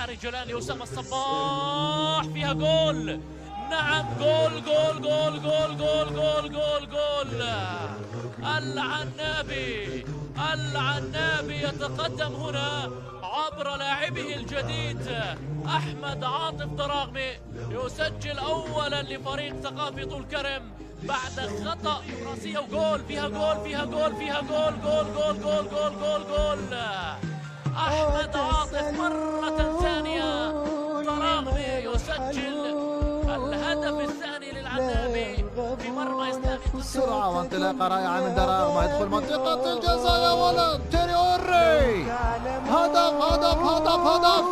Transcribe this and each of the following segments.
رجلان لأسامة الصباح، فيها جول. نعم جول جول جول جول جول جول جول جول. العنابي يتقدم هنا عبر لاعبه الجديد أحمد عاطف دراغمي، يسجل أولا لفريق ثقافي طول كرم بعد خطأ راسية وجول. فيها جول فيها جول فيها جول جول جول جول جول جول جول. أحمد عاطف مرة ثانية، دراغمي يسجل الهدف الثاني للعنابي في مرمى إسلامي. سرعة وانطلاقة رائعة من دراغمي، يدخل منطقة الجزاء يا ولد. تيري اوري، هدف هدف هدف هدف.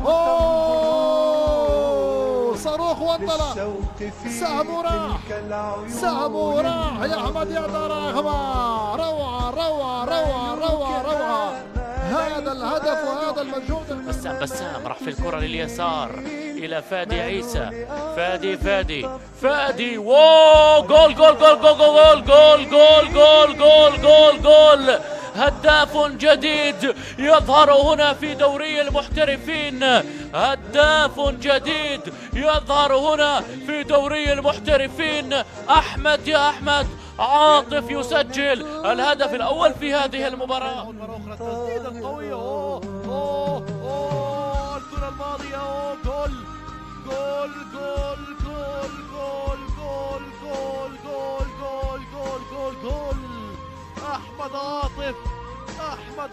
اوه صاروخ وانطلق، سهم وراح يا احمد يا دراغمي. روعة روعة روعة روعة روعة، هذا الهدف وهذا المجهود. بسام راح في الكرة لليسار إلى فادي عيسى. فادي واو، جول جول جول جول جول جول جول جول جول جول جول. هداف جديد يظهر هنا في دوري المحترفين، هداف جديد يظهر هنا في دوري المحترفين. أحمد يا أحمد عاطف يسجل الهدف الأول في هذه المباراة. التسديدة القوية، الكرة الماضية، جول جول جول جول جول جول جول جول جول جول جول جول. أحمد عاطف